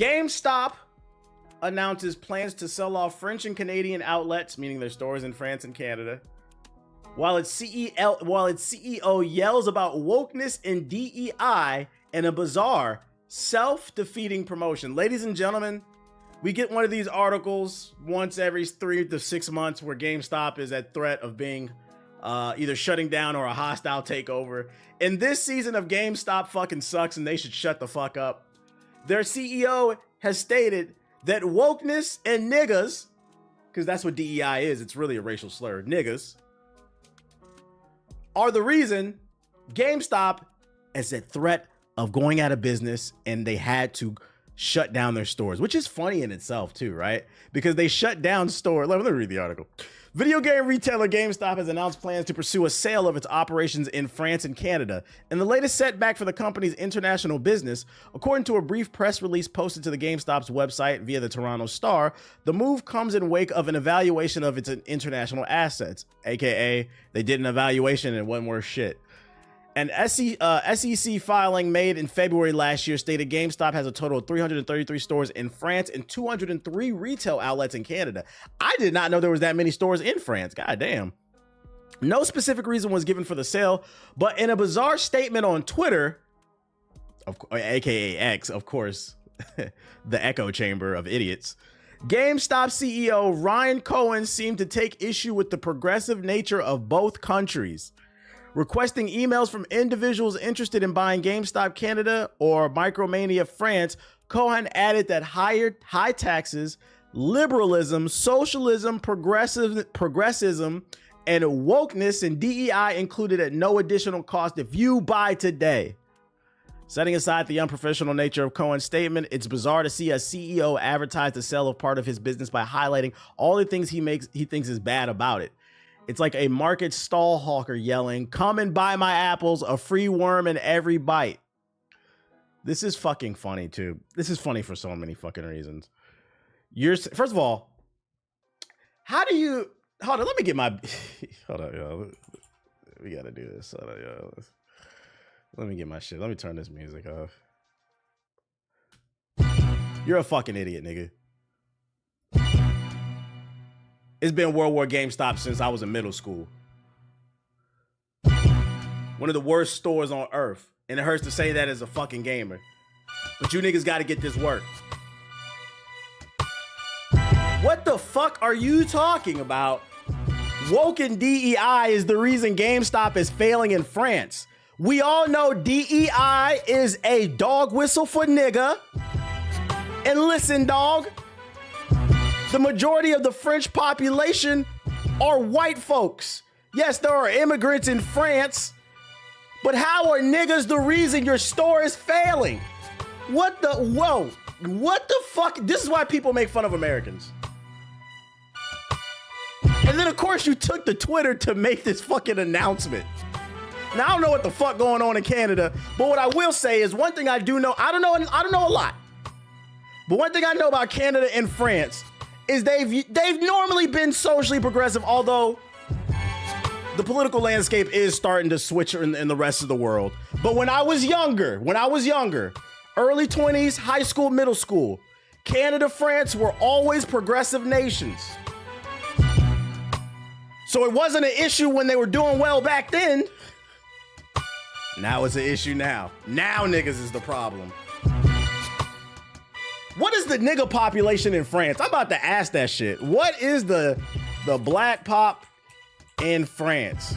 GameStop announces plans to sell off French and Canadian outlets, meaning their stores in France and Canada, while its CEO yells about wokeness and DEI in a bizarre, self-defeating promotion. Ladies and gentlemen, we get one of these articles once every 3 to 6 months where GameStop is at threat of being either shutting down or a hostile takeover. And this season of GameStop fucking sucks and they should shut the fuck up. Their CEO has stated that wokeness and niggas, because that's what DEI is, it's really a racial slur, niggas, are the reason GameStop is at threat of going out of business and they had to shut down their stores, which is funny in itself too, right? Because they shut down stores. Let me read the article. Video game retailer GameStop has announced plans to pursue a sale of its operations in France and Canada, and the latest setback for the company's international business. According to a brief press release posted to the GameStop's website via the Toronto Star, the move comes in wake of an evaluation of its international assets, aka they did an evaluation and it wasn't worth shit. An SEC filing made in February last year stated GameStop has a total of 333 stores in France and 203 retail outlets in Canada. I did not know there was that many stores in France. God damn. No specific reason was given for the sale, but in a bizarre statement on Twitter, aka X, of course, the echo chamber of idiots, GameStop CEO Ryan Cohen seemed to take issue with the progressive nature of both countries. Requesting emails from individuals interested in buying GameStop Canada or Micromania France, Cohen added that high taxes, liberalism, socialism, progressivism, and wokeness and DEI included at no additional cost if you buy today. Setting aside the unprofessional nature of Cohen's statement, it's bizarre to see a CEO advertise the sale of part of his business by highlighting all the things he thinks is bad about it. It's like a market stall hawker yelling, "Come and buy my apples, a free worm in every bite." This is fucking funny too. This is funny for so many fucking reasons. First of all, how do you, hold on, let me get my, hold on, yo. We gotta do this. Hold on, yo. Let me get my shit. Let me turn this music off. You're a fucking idiot, nigga. It's been World War GameStop since I was in middle school. One of the worst stores on earth. And it hurts to say that as a fucking gamer. But you niggas gotta get this work. What the fuck are you talking about? Woke and DEI is the reason GameStop is failing in France. We all know DEI is a dog whistle for nigga. And listen, dog. The majority of the French population are white folks. Yes, there are immigrants in France, but how are niggas the reason your store is failing? What the, whoa, what the fuck? This is why people make fun of Americans. And then of course you took to Twitter to make this fucking announcement. Now I don't know what the fuck going on in Canada, but what I will say is one thing I do know, I don't know a lot, but one thing I know about Canada and France is they've normally been socially progressive, although the political landscape is starting to switch in the rest of the world. But when I was younger, early 20s, high school, middle school, Canada, France were always progressive nations. So it wasn't an issue when they were doing well back then. Now it's an issue now. Now niggas is the problem. What is the nigga population in France? I'm about to ask that shit. What is the black pop in France?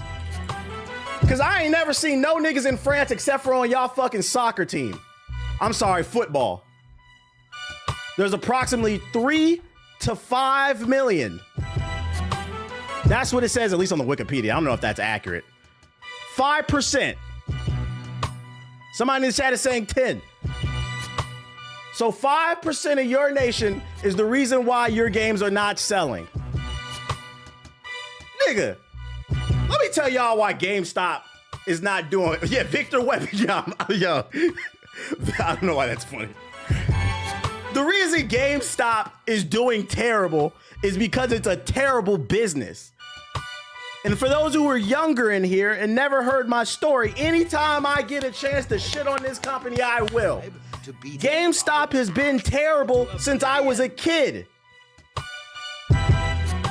Because I ain't never seen no niggas in France except for on y'all fucking soccer team. I'm sorry, football. There's approximately 3 to 5 million. That's what it says, at least on the Wikipedia. I don't know if that's accurate. 5%. Somebody in the chat is saying 10. So 5% of your nation is the reason why your games are not selling. Nigga, let me tell y'all why GameStop is not doing, yeah, Victor Webb, yo, I don't know why that's funny. The reason GameStop is doing terrible is because it's a terrible business. And for those who are younger in here and never heard my story, anytime I get a chance to shit on this company, I will. GameStop has been terrible since I was a kid.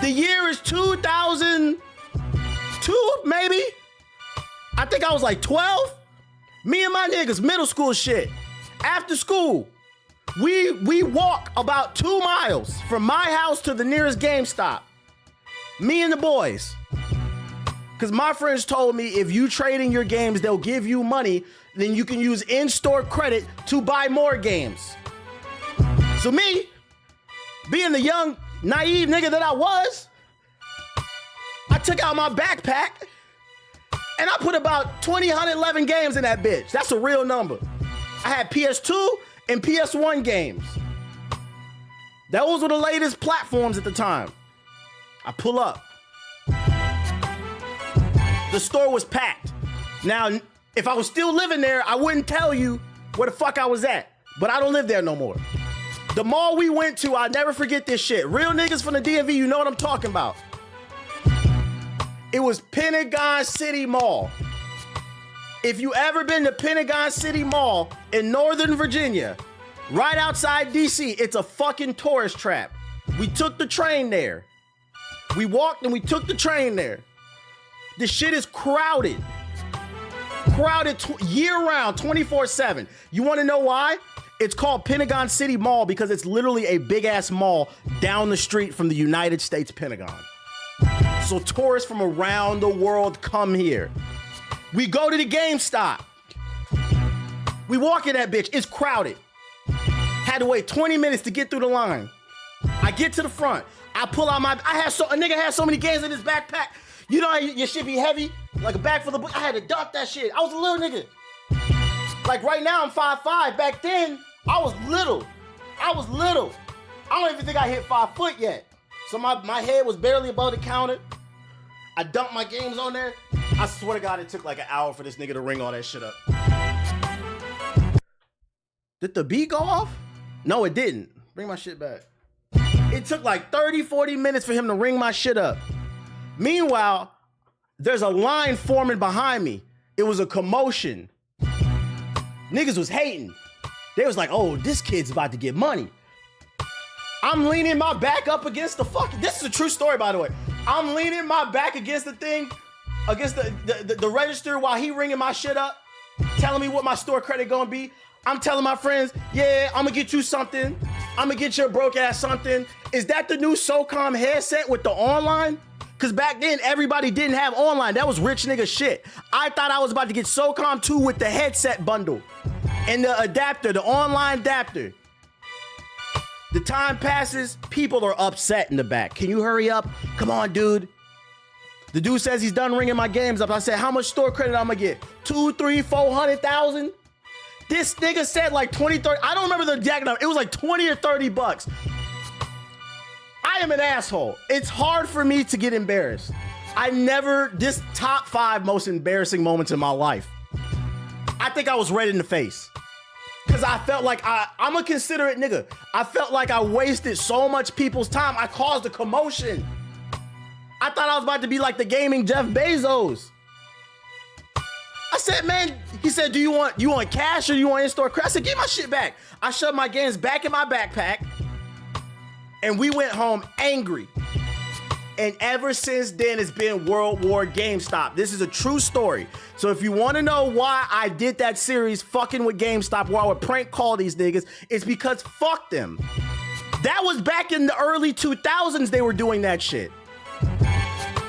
The year is 2002, maybe? I think I was like 12. Me and my niggas, middle school shit. After school, we walk about 2 miles from my house to the nearest GameStop. Me and the boys. Because my friends told me if you trade in your games, they'll give you money, then you can use in-store credit to buy more games. So me, being the young, naive nigga that I was, I took out my backpack and I put about 111 games in that bitch. That's a real number. I had PS2 and PS1 games. Those were the latest platforms at the time. I pull up. The store was packed. Now, if I was still living there, I wouldn't tell you where the fuck I was at. But I don't live there no more. The mall we went to, I'll never forget this shit. Real niggas from the DMV, you know what I'm talking about. It was Pentagon City Mall. If you ever been to Pentagon City Mall in Northern Virginia, right outside DC, it's a fucking tourist trap. We took the train there. We walked and we took the train there. This shit is crowded. Crowded year-round, 24/7. You want to know why? It's called Pentagon City Mall because it's literally a big-ass mall down the street from the United States Pentagon. So tourists from around the world come here. We go to the GameStop. We walk in that bitch. It's crowded. Had to wait 20 minutes to get through the line. I get to the front. I pull out my... a nigga had so many games in his backpack. You know how your shit be heavy? Like a bag full of books. I had to dump that shit. I was a little nigga. Like right now, I'm 5'5". Back then, I was little. I don't even think I hit 5 foot yet. So my head was barely above the counter. I dumped my games on there. I swear to God, it took like an hour for this nigga to ring all that shit up. Did the beat go off? No, it didn't. Bring my shit back. It took like 30, 40 minutes for him to ring my shit up. Meanwhile, there's a line forming behind me. It was a commotion. Niggas was hating. They was like, oh, this kid's about to get money. I'm leaning my back up against the fucking... This is a true story, by the way. I'm leaning my back against the thing, against the register while he ringing my shit up, telling me what my store credit gonna be. I'm telling my friends, yeah, I'm gonna get you something. I'm gonna get your broke ass something. Is that the new SOCOM headset with the online? Because back then, everybody didn't have online. That was rich nigga shit. I thought I was about to get SOCOM 2 with the headset bundle and the adapter, the online adapter. The time passes, people are upset in the back. Can you hurry up? Come on, dude. The dude says he's done ringing my games up. I said, how much store credit I'm gonna get? 2, 3, 400,000? This nigga said like 20, 30. I don't remember the exact number. It was like 20 or 30 bucks. I am an asshole. It's hard for me to get embarrassed. This top 5 most embarrassing moments in my life. I think I was red in the face. Cause I felt like I'm a considerate nigga. I felt like I wasted so much people's time. I caused a commotion. I thought I was about to be like the gaming Jeff Bezos. I said, man, he said, do you want cash or do you want in-store credit? I said, give my shit back. I shoved my games back in my backpack and we went home angry. And ever since then, it's been World War GameStop. This is a true story. So if you want to know why I did that series fucking with GameStop where I would prank call these niggas, it's because fuck them. That was back in the early 2000s they were doing that shit.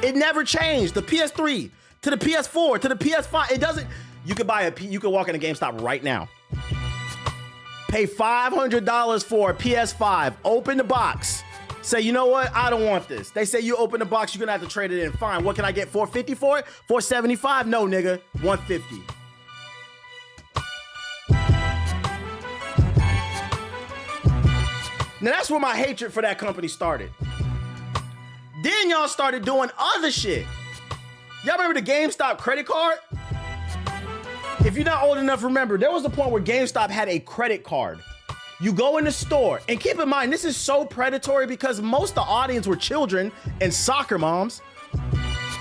It never changed. The PS3 to the PS4 to the PS5. It doesn't. You could walk in a GameStop right now. Pay $500 for a PS5. Open the box. Say, you know what? I don't want this. They say you open the box, you're gonna have to trade it in. Fine. What can I get? $450 for it? $475? No, nigga. $150. Now that's where my hatred for that company started. Then y'all started doing other shit. Y'all remember the GameStop credit card? If you're not old enough, remember, there was a point where GameStop had a credit card. You go in the store, and keep in mind, this is so predatory because most of the audience were children and soccer moms.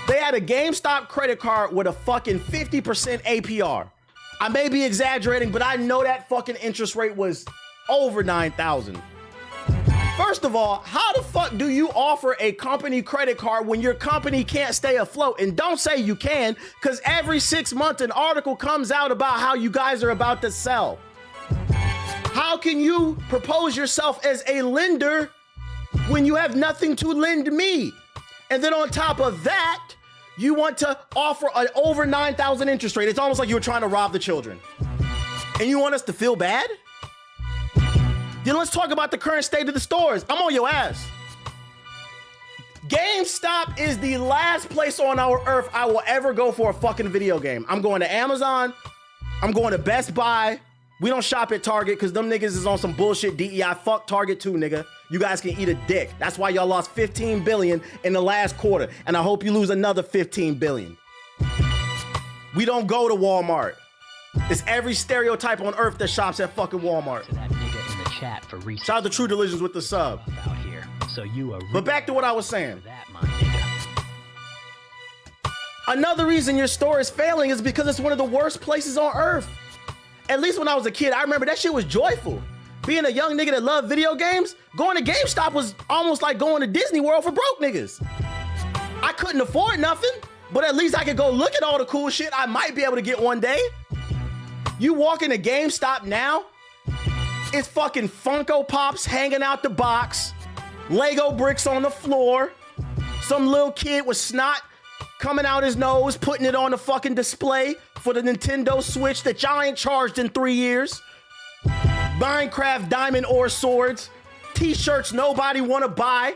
They had a GameStop credit card with a fucking 50% APR. I may be exaggerating, but I know that fucking interest rate was over 9,000. First of all, how the fuck do you offer a company credit card when your company can't stay afloat? And don't say you can, because every 6 months an article comes out about how you guys are about to sell. How can you propose yourself as a lender when you have nothing to lend me? And then on top of that, you want to offer an over 9,000 interest rate. It's almost like you were trying to rob the children. And you want us to feel bad? Then let's talk about the current state of the stores. I'm on your ass. GameStop is the last place on our earth I will ever go for a fucking video game. I'm going to Amazon. I'm going to Best Buy. We don't shop at Target because them niggas is on some bullshit DEI. Fuck Target too, nigga. You guys can eat a dick. That's why y'all lost 15 billion in the last quarter. And I hope you lose another 15 billion. We don't go to Walmart. It's every stereotype on earth that shops at fucking Walmart. To that nigga in the chat for shout out to True Delicious with the sub. Out here. So you are but back to what I was saying. That, my nigga. Another reason your store is failing is because it's one of the worst places on earth. At least when I was a kid, I remember that shit was joyful. Being a young nigga that loved video games, going to GameStop was almost like going to Disney World for broke niggas. I couldn't afford nothing, but at least I could go look at all the cool shit I might be able to get one day. You walk into GameStop now, it's fucking Funko Pops hanging out the box, Lego bricks on the floor, some little kid with snot coming out his nose, putting it on the fucking display for the Nintendo Switch that y'all ain't charged in 3 years. Minecraft diamond ore swords, t-shirts nobody wanna buy.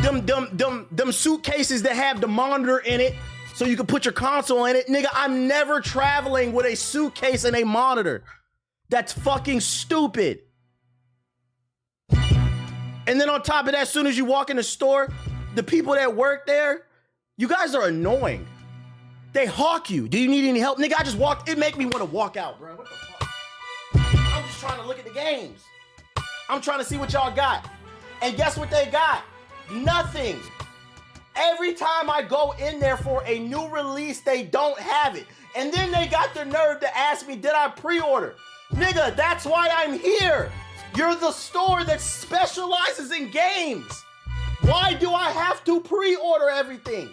Them suitcases that have the monitor in it so you can put your console in it. Nigga, I'm never traveling with a suitcase and a monitor. That's fucking stupid. And then on top of that, as soon as you walk in the store, the people that work there, you guys are annoying. They hawk you. Do you need any help? Nigga, I just walked. It make me want to walk out, bro. What the fuck? I'm just trying to look at the games. I'm trying to see what y'all got. And guess what they got? Nothing. Every time I go in there for a new release, they don't have it. And then they got the nerve to ask me, did I pre-order? Nigga, that's why I'm here. You're the store that specializes in games. Why do I have to pre-order everything?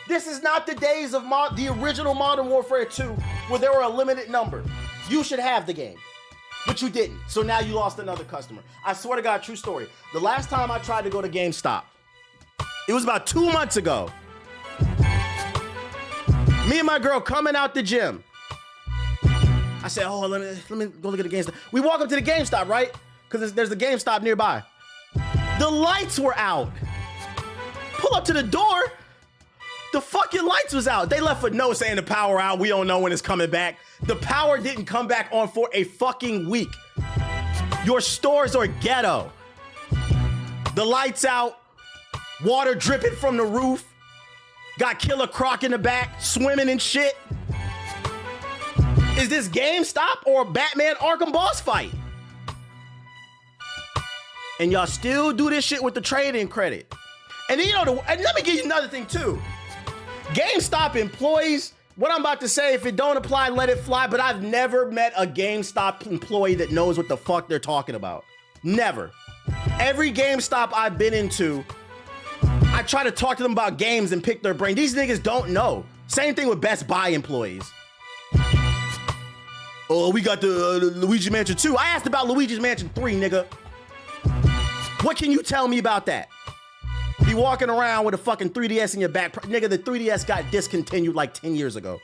This is not the days of the original Modern Warfare 2 where there were a limited number. You should have the game, but you didn't. So now you lost another customer. I swear to God, true story. The last time I tried to go to GameStop, it was about 2 months ago. Me and my girl coming out the gym. I said, oh, let me go look at the GameStop. We walk up to the GameStop, right? Because there's a GameStop nearby. The lights were out. Pull up to the door. The fucking lights was out. They left a note saying the power out. We don't know when it's coming back. The power didn't come back on for a fucking week. Your stores are ghetto. The lights out. Water dripping from the roof. Got Killer Croc in the back, swimming and shit. Is this GameStop or Batman Arkham boss fight? And y'all still do this shit with the trade-in credit. And then, you know, and let me give you another thing too. GameStop employees, what I'm about to say, if it don't apply, let it fly, but I've never met a GameStop employee that knows what the fuck they're talking about. Never. Every GameStop I've been into, I try to talk to them about games and pick their brain. These niggas don't know. Same thing with Best Buy employees. Oh, we got the Luigi Mansion 2. I asked about Luigi's Mansion 3, nigga. What can you tell me about that? Be walking around with a fucking 3DS in your back. Nigga, the 3DS got discontinued like 10 years ago.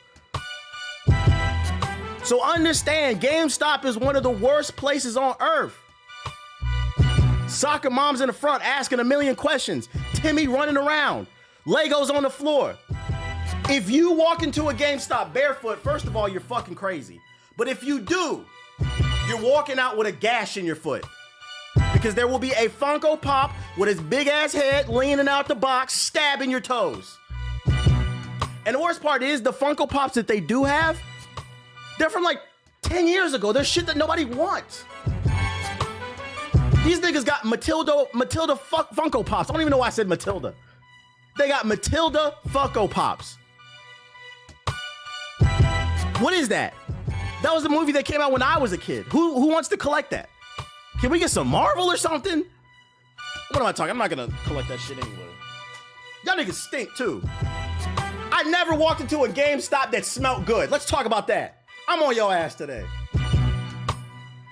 So understand, GameStop is one of the worst places on earth. Soccer moms in the front asking a million questions. Timmy running around. Legos on the floor. If you walk into a GameStop barefoot, first of all, you're fucking crazy. But if you do, you're walking out with a gash in your foot. Because there will be a Funko Pop with his big ass head leaning out the box, stabbing your toes. And the worst part is the Funko Pops that they do have, they're from like 10 years ago. They're shit that nobody wants. These niggas got Matilda Funko Pops. I don't even know why I said Matilda. They got Matilda Funko Pops. What is that? That was the movie that came out when I was a kid. Who wants to collect that? Can we get some Marvel or something? What am I talking? I'm not gonna collect that shit anyway. Y'all niggas stink too. I never walked into a GameStop that smelled good. Let's talk about that. I'm on your ass today.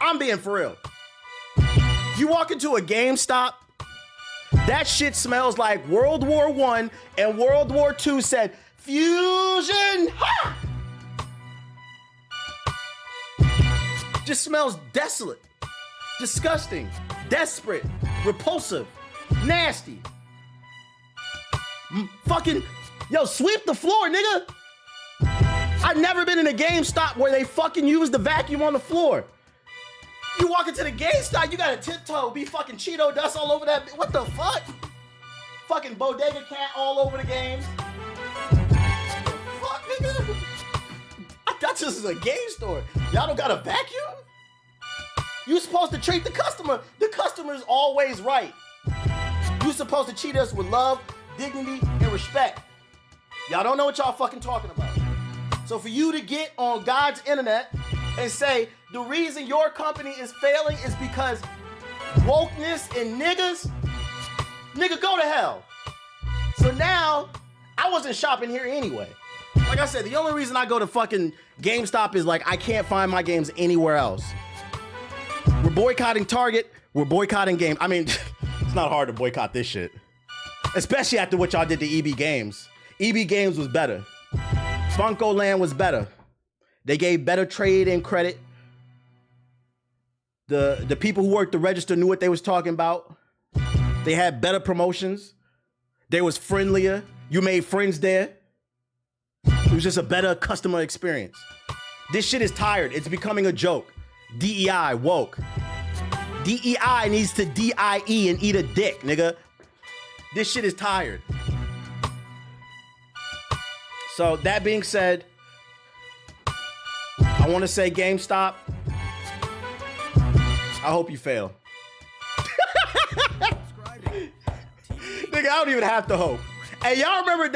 I'm being for real. You walk into a GameStop, that shit smells like World War I and World War II said, fusion, ha! Just smells desolate, disgusting, desperate, repulsive, nasty. Fucking, yo, sweep the floor, nigga. I've never been in a GameStop where they fucking use the vacuum on the floor. You walk into the GameStop, you gotta tiptoe, be fucking Cheeto dust all over that. What the fuck? Fucking bodega cat all over the games. Fuck, nigga. I thought this was a game store. Y'all don't got a vacuum? You supposed to treat the customer. The customer's always right. You supposed to treat us with love, dignity, and respect. Y'all don't know what y'all fucking talking about. So for you to get on God's internet and say the reason your company is failing is because wokeness and niggas, nigga, go to hell. So now, I wasn't shopping here anyway. Like I said, the only reason I go to fucking GameStop is like I can't find my games anywhere else. We're boycotting Target. We're boycotting Game. I mean, it's not hard to boycott this shit. Especially after what y'all did to EB Games. EB Games was better. Funko Land was better. They gave better trade and credit. The people who worked the register knew what they was talking about. They had better promotions. They was friendlier. You made friends there. It was just a better customer experience. This shit is tired. It's becoming a joke. DEI, woke. DEI needs to DIE and eat a dick, nigga. This shit is tired. So that being said, I want to say GameStop, I hope you fail. Nigga, I don't even have to hope. Hey, y'all remember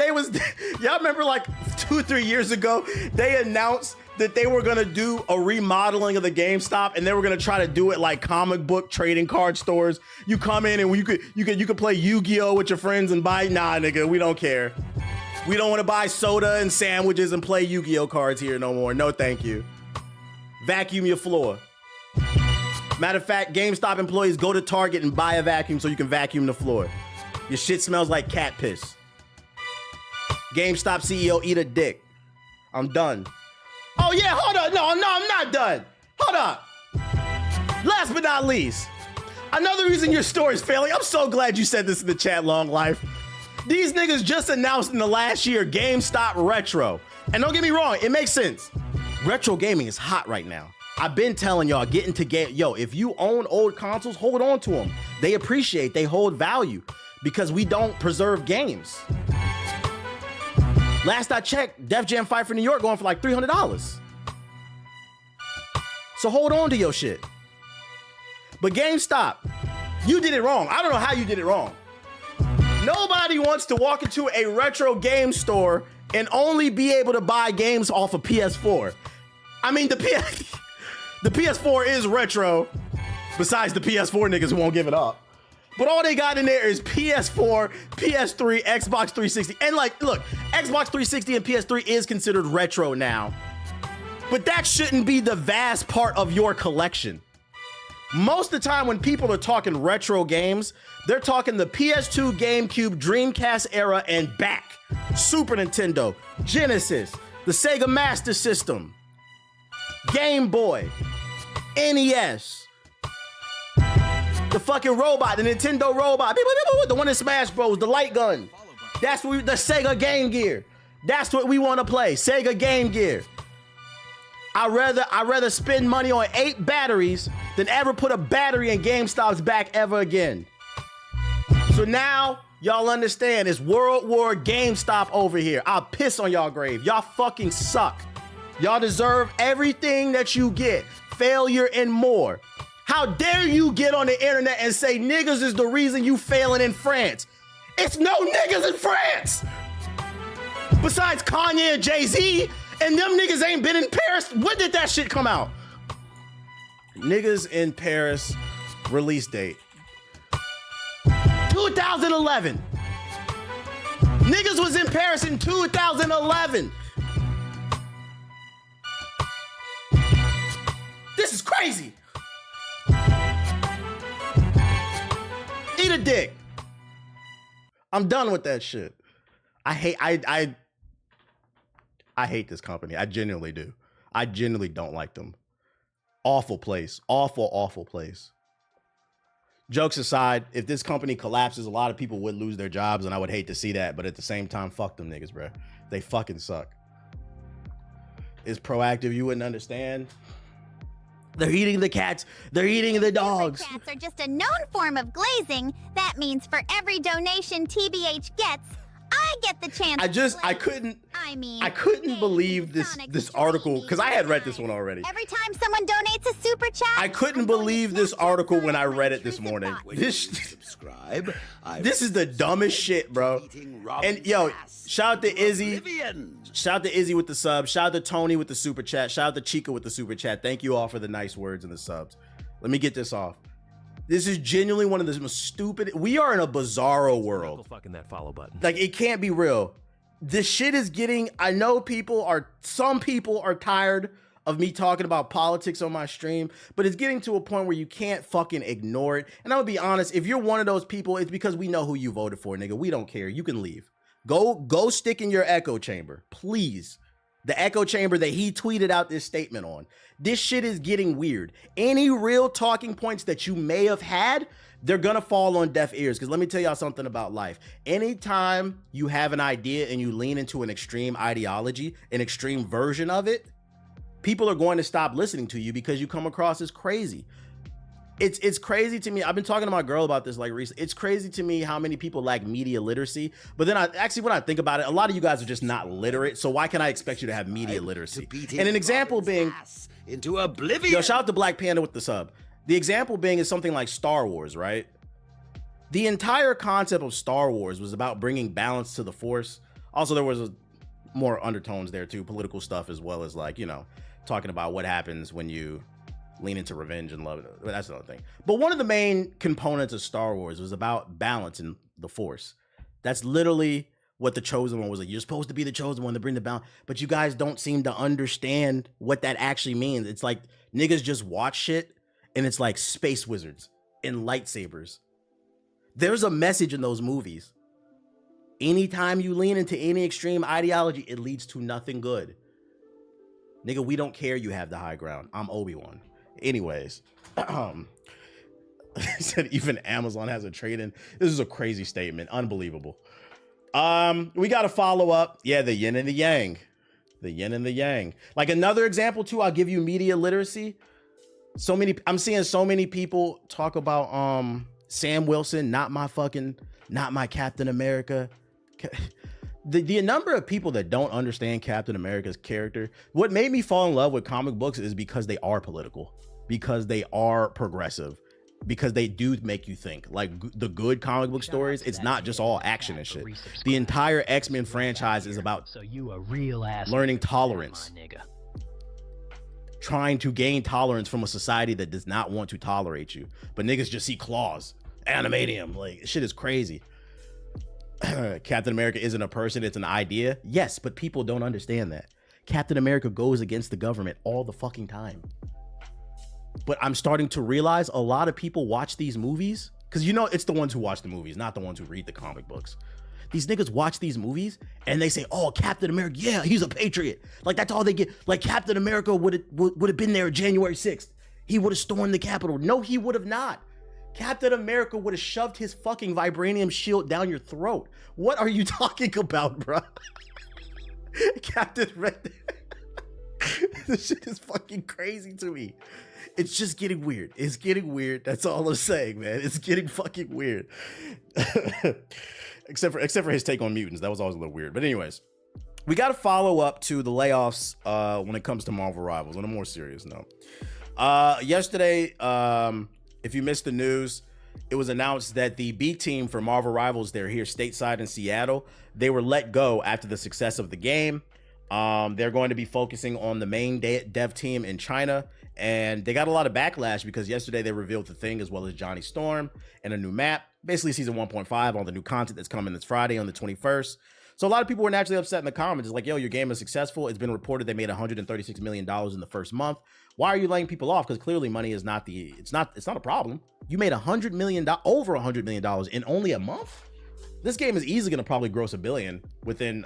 y'all remember like 2 or 3 years ago, they announced that they were gonna do a remodeling of the GameStop and they were gonna try to do it like comic book trading card stores. You come in and you could play Yu-Gi-Oh with your friends and buy, nah, nigga, we don't care. We don't want to buy soda and sandwiches and play Yu-Gi-Oh cards here no more. No, thank you. Vacuum your floor. Matter of fact, GameStop employees go to Target and buy a vacuum so you can vacuum the floor. Your shit smells like cat piss. GameStop CEO, eat a dick. I'm done. Oh yeah, hold on. No, I'm not done. Hold up. Last but not least, another reason your store is failing. I'm so glad you said this in the chat, Long Life. These niggas just announced in the last year GameStop Retro. And don't get me wrong, it makes sense. Retro gaming is hot right now. I've been telling y'all, get into game. Yo, if you own old consoles, hold on to them. They appreciate, they hold value because we don't preserve games. Last I checked, Def Jam Fight for New York going for like $300. So hold on to your shit. But GameStop, you did it wrong. I don't know how you did it wrong. Nobody wants to walk into a retro game store and only be able to buy games off of PS4. I mean, the PS4 is retro, besides the PS4 niggas who won't give it up. But all they got in there is PS4, PS3, Xbox 360. And like, look, Xbox 360 and PS3 is considered retro now. But that shouldn't be the vast part of your collection. Most of the time when people are talking retro games, they're talking the PS2, GameCube, Dreamcast era and back. Super Nintendo, Genesis, the Sega Master System, Game Boy, NES, the fucking robot, the Nintendo robot, the one in Smash Bros, the light gun. That's what the Sega Game Gear. That's what we want to play, Sega Game Gear. I'd rather spend money on 8 batteries than ever put a battery in GameStop's back ever again. So now y'all understand it's World War GameStop over here. I'll piss on y'all grave. Y'all fucking suck. Y'all deserve everything that you get. Failure and more. How dare you get on the internet and say niggas is the reason you failing in France? It's no niggas in France. Besides Kanye and Jay-Z, and them niggas ain't been in Paris. When did that shit come out? Niggas in Paris release date 2011. Niggas was in Paris in 2011. This is crazy. Eat a dick. I'm done with that shit. I hate this company. I genuinely do. I genuinely don't like them. Awful place. Awful, awful place. Jokes aside, if this company collapses, a lot of people would lose their jobs, and I would hate to see that. But at the same time, fuck them niggas, bro. They fucking suck. It's proactive. You wouldn't understand. They're eating the cats. They're eating the dogs. Cats are just a known form of glazing. That means for every donation TBH gets, I get the chance. I couldn't believe this article, because I had read this one already. Every time someone donates a super chat, I couldn't believe this article when I read it this morning. This is the dumbest shit, bro. And yo, shout out to Izzy. Shout out to Izzy with the sub. Shout out to Tony with the super chat. Shout out to Chica with the super chat. Thank you all for the nice words and the subs. Let me get this off. This is genuinely one of the most stupid. We are in a bizarro world. Fucking that follow button. Like, it can't be real. This shit is getting, I know some people are tired of me talking about politics on my stream, but it's getting to a point where you can't fucking ignore it. And I'm gonna be honest, if you're one of those people, it's because we know who you voted for, nigga. We don't care. You can leave. Go stick in your echo chamber, please. The echo chamber that he tweeted out this statement on. This shit is getting weird. Any real talking points that you may have had, they're gonna fall on deaf ears. Because let me tell y'all something about life. Anytime you have an idea and you lean into an extreme ideology, an extreme version of it, people are going to stop listening to you because you come across as crazy. It's crazy to me. I've been talking to my girl about this like recently. It's crazy to me how many people lack media literacy. But then when I think about it, a lot of you guys are just not literate. So why can I expect you to have media literacy? And an example being into oblivion. Yo, shout out to Black Panda with the sub. The example being is something like Star Wars, right? The entire concept of Star Wars was about bringing balance to the Force. Also, there was more undertones there too, political stuff, as well as like, you know, talking about what happens when you lean into revenge and love. That's another thing. But one of the main components of Star Wars was about balance in the Force. That's literally what the Chosen One was like. You're supposed to be the Chosen One to bring the balance, but you guys don't seem to understand what that actually means. It's like niggas just watch shit and it's like space wizards and lightsabers. There's a message in those movies. Anytime you lean into any extreme ideology, it leads to nothing good. Nigga, we don't care you have the high ground. I'm Obi-Wan. Anyways, he said even Amazon has a trade-in. This is a crazy statement. Unbelievable. We got to follow up. Yeah, the yin and the yang. The yin and the yang. Like another example too, I'll give you media literacy. I'm seeing so many people talk about Sam Wilson, not my Captain America. The number of people that don't understand Captain America's character, what made me fall in love with comic books is because they are political, because they are progressive, because they do make you think. Like the good comic book stories, it's not just all action and shit. The entire X-Men franchise is about learning tolerance, trying to gain tolerance from a society that does not want to tolerate you. But niggas just see claws, animatium, like shit is crazy. Captain America isn't a person, it's an idea. Yes, but people don't understand that. Captain America goes against the government all the fucking time. But I'm starting to realize a lot of people watch these movies, because you know it's the ones who watch the movies, not the ones who read the comic books. These niggas watch these movies and they say, oh, Captain America, yeah, he's a patriot. Like that's all they get. Like Captain America would have been there January 6th. He would have stormed the Capitol. No, he would have not. Captain America would have shoved his fucking vibranium shield down your throat. What are you talking about, bro? Captain right there. This shit is fucking crazy to me. It's just getting weird. It's getting weird. That's all I'm saying, man. It's getting fucking weird. except for his take on mutants. That was always a little weird. But anyways, we got to follow up to the layoffs when it comes to Marvel Rivals on a more serious note. Yesterday, if you missed the news, it was announced that the B team for Marvel Rivals, they're here stateside in Seattle. They were let go after the success of the game. They're going to be focusing on the main dev team in China. And they got a lot of backlash because yesterday they revealed The Thing as well as Johnny Storm and a new map. Basically season 1.5, all the new content that's coming this Friday on the 21st. So a lot of people were naturally upset in the comments. It's like, yo, your game is successful. It's been reported they made $136 million in the first month. Why are you laying people off? Because clearly money is not it's not a problem. You made $100 million, over $100 million in only a month. This game is easily going to probably gross $1 billion within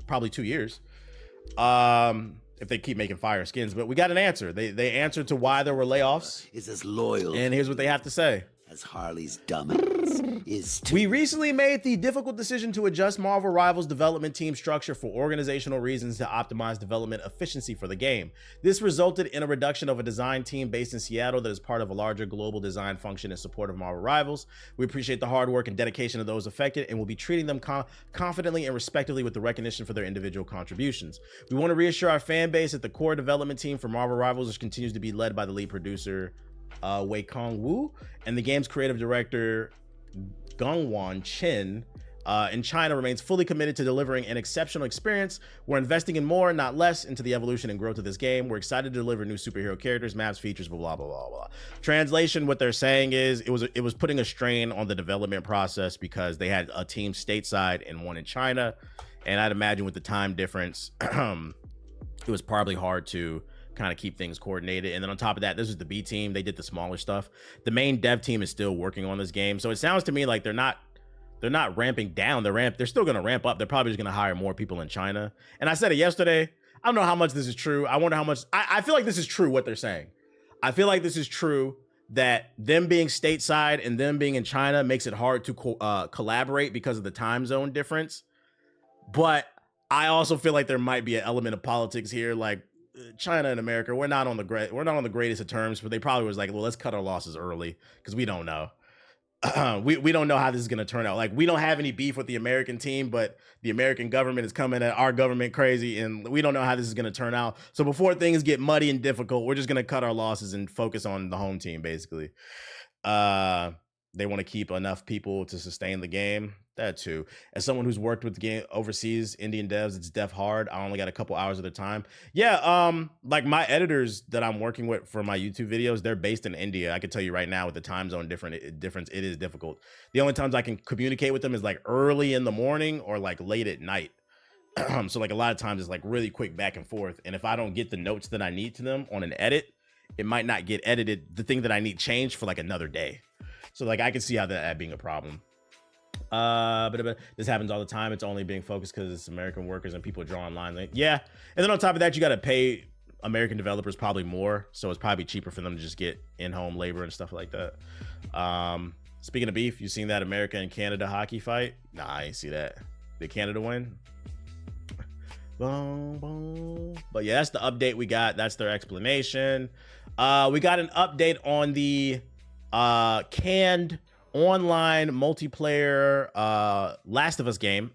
probably 2 years. If they keep making fire skins. But we got an answer. They answered to why there were layoffs. Is as loyal. And here's what they have to say. As Harley's dominance is to. We recently made the difficult decision to adjust Marvel Rivals development team structure for organizational reasons to optimize development efficiency for the game. This resulted in a reduction of a design team based in Seattle that is part of a larger global design function in support of Marvel Rivals. We appreciate the hard work and dedication of those affected and will be treating them confidently and respectively with the recognition for their individual contributions. We want to reassure our fan base that the core development team for Marvel Rivals, which continues to be led by the lead producer WOKE and the game's creative director Gongwan Chen in China, remains fully committed to delivering an exceptional experience. We're investing in more, not less, into the evolution and growth of this game. We're excited to deliver new superhero characters, maps, features, blah, blah, blah, blah. Translation, what they're saying is it was putting a strain on the development process because they had a team stateside and one in China. And I'd imagine with the time difference, it was probably hard to kind of keep things coordinated. And then on top of that, this is the B team. They did the smaller stuff. The main dev team is still working on this game. So it sounds to me like they're not ramping down. They're still going to ramp up. They're probably just going to hire more people in China. And I said it yesterday. I don't know how much this is true. I wonder how much. I feel like this is true what they're saying. I feel like this is true that them being stateside and them being in China makes it hard to collaborate because of the time zone difference. But I also feel like there might be an element of politics here. Like, China and America, we're not on the greatest of terms, but they probably was like, well, let's cut our losses early because we don't know. We don't know how this is going to turn out. Like, we don't have any beef with the American team, but the American government is coming at our government crazy, and we don't know how this is going to turn out. So before things get muddy and difficult, we're just going to cut our losses and focus on the home team, basically. They want to keep enough people to sustain the game. That too. As someone who's worked with the game overseas, Indian devs, it's def hard. I only got a couple hours at a time. Yeah, like my editors that I'm working with for my YouTube videos, they're based in India. I can tell you right now with the time zone difference, it is difficult. The only times I can communicate with them is like early in the morning or like late at night. So like a lot of times it's like really quick back and forth. And if I don't get the notes that I need to them on an edit, it might not get edited. The thing that I need changed for like another day. So like I can see how that being a problem. But this happens all the time. It's only being focused because it's American workers and people draw online. Like, yeah. And then on top of that, you got to pay American developers probably more. So it's probably cheaper for them to just get in-home labor and stuff like that. Speaking of beef, you seen that America and Canada hockey fight? Nah, I ain't see that. Did Canada win? Boom, boom. But yeah, that's the update we got. That's their explanation. We got an update on the canned online multiplayer Last of Us game.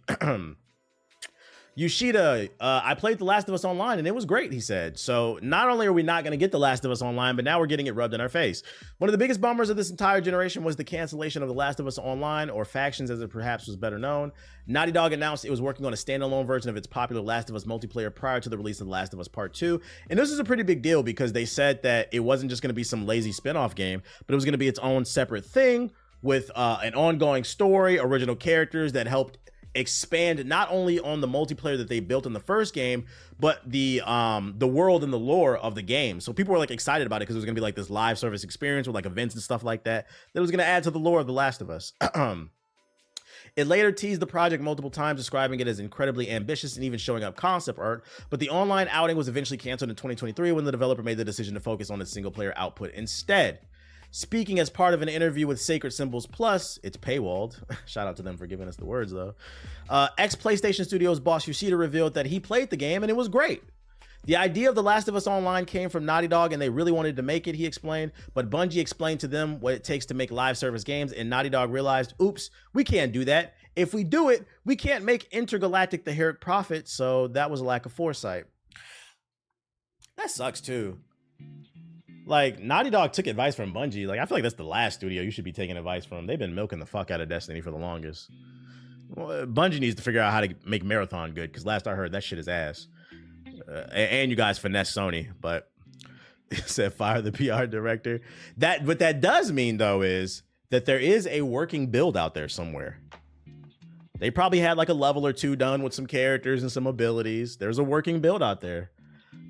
Yoshida, I played The Last of Us Online and it was great, he said. So not only are we not going to get The Last of Us Online, but now we're getting it rubbed in our face. One of the biggest bummers of this entire generation was the cancellation of The Last of Us Online, or Factions as it perhaps was better known. Naughty Dog announced it was working on a standalone version of its popular Last of Us multiplayer prior to the release of The Last of Us Part 2. And this is a pretty big deal because they said that it wasn't just going to be some lazy spin-off game, but it was going to be its own separate thing with an ongoing story, original characters that helped expand not only on the multiplayer that they built in the first game, but the world and the lore of the game. So people were like excited about it because it was gonna be like this live service experience with like events and stuff like that was gonna add to the lore of The Last of Us. It later teased the project multiple times, describing it as incredibly ambitious and even showing up concept art, but the online outing was eventually canceled in 2023 when the developer made the decision to focus on its single player output instead. Speaking as part of an interview with Sacred Symbols Plus, it's paywalled. Shout out to them for giving us the words, though. Ex-PlayStation Studios boss Yoshida revealed that he played the game and it was great. The idea of The Last of Us Online came from Naughty Dog and they really wanted to make it, he explained, but Bungie explained to them what it takes to make live service games, and Naughty Dog realized, oops, we can't do that. If we do it, we can't make Intergalactic the Heroic Prophet, so that was a lack of foresight. That sucks, too. like Naughty Dog took advice from Bungie. Like I feel like that's the last studio you should be taking advice from. They've been milking the fuck out of Destiny for the longest. Well, Bungie needs to figure out how to make Marathon good, because last I heard that shit is ass. And you guys finesse Sony, but it said fire the PR director. What that does mean though is that there is a working build out there somewhere. They probably had like a level or two done with some characters and some abilities. There's a working build out there.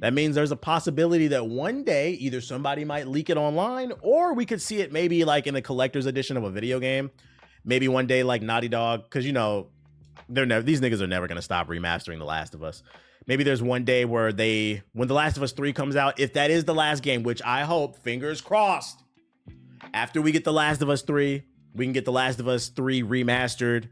That means there's a possibility that one day either somebody might leak it online, or we could see it maybe like in a collector's edition of a video game. Maybe one day like Naughty Dog, because you know these niggas are never gonna stop remastering The Last of Us. Maybe there's one day where when The Last of Us 3 comes out, if that is the last game, which I hope, fingers crossed, after we get The Last of Us 3, we can get The Last of Us 3 remastered.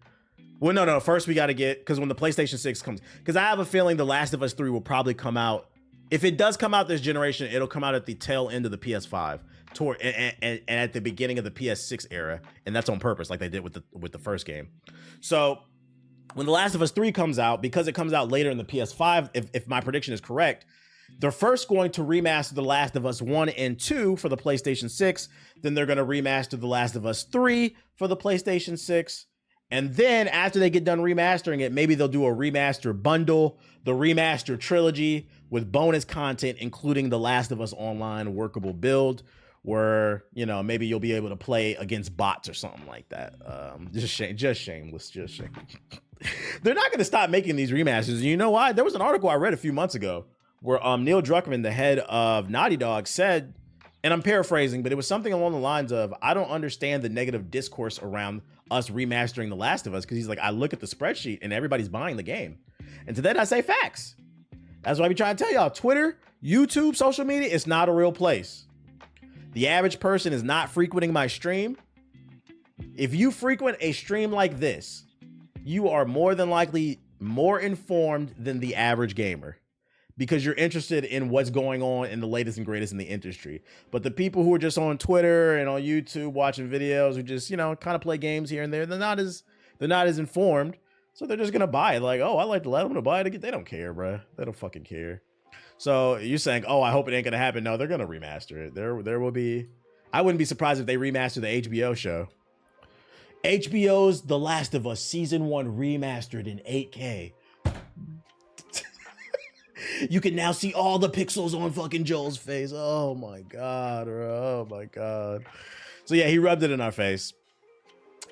Well, no, first we got to get, because when the PlayStation 6 comes, because I have a feeling The Last of Us 3 will probably come out. If it does come out this generation, it'll come out at the tail end of the PS5 and at the beginning of the PS6 era, and that's on purpose, like they did with the first game. So when The Last of Us 3 comes out, because it comes out later in the PS5, if my prediction is correct, they're first going to remaster The Last of Us 1 and 2 for the PlayStation 6. Then they're going to remaster The Last of Us 3 for the PlayStation 6. And then after they get done remastering it, maybe they'll do a remaster bundle, the remaster trilogy with bonus content, including The Last of Us Online workable build, where, you know, maybe you'll be able to play against bots or something like that. Just shameless. They're not going to stop making these remasters. And you know why? There was an article I read a few months ago where Neil Druckmann, the head of Naughty Dog, said, and I'm paraphrasing, but it was something along the lines of, I don't understand the negative discourse around us remastering The Last of Us, because he's like, I look at the spreadsheet and everybody's buying the game. And to that I say facts. That's why we try to tell y'all, Twitter, YouTube, social media, it's not a real place. The average person is not frequenting my stream. If you frequent a stream like this, you are more than likely more informed than the average gamer, because you're interested in what's going on in the latest and greatest in the industry. But the people who are just on Twitter and on YouTube watching videos, who just, you know, kind of play games here and there, they're not as informed. So they're just gonna buy it. Like, oh, I like to let them to buy it again. They don't care, bro. They don't fucking care. So you're saying, oh, I hope it ain't gonna happen. No, they're gonna remaster it. There will be. I wouldn't be surprised if they remaster the HBO show. HBO's The Last of Us Season 1 remastered in 8K. You can now see all the pixels on fucking Joel's face. Oh my God, bro. Oh my God. So yeah, he rubbed it in our face.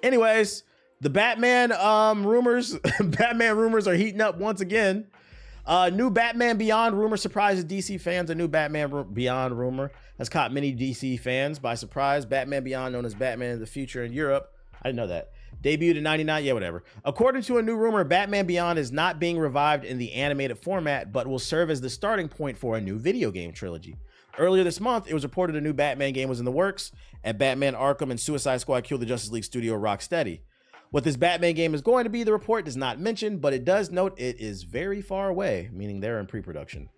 Anyways, the Batman rumors are heating up once again. New Batman Beyond rumor surprises DC fans. A new Batman Beyond rumor has caught many DC fans by surprise. Batman Beyond, known as Batman in the Future in Europe. I didn't know that. Debuted in 99, yeah, whatever. According to a new rumor, Batman Beyond is not being revived in the animated format, but will serve as the starting point for a new video game trilogy. Earlier this month, it was reported a new Batman game was in the works, and Batman Arkham and Suicide Squad killed the Justice League studio Rocksteady. What this Batman game is going to be, the report does not mention, but it does note it is very far away, meaning they're in pre-production.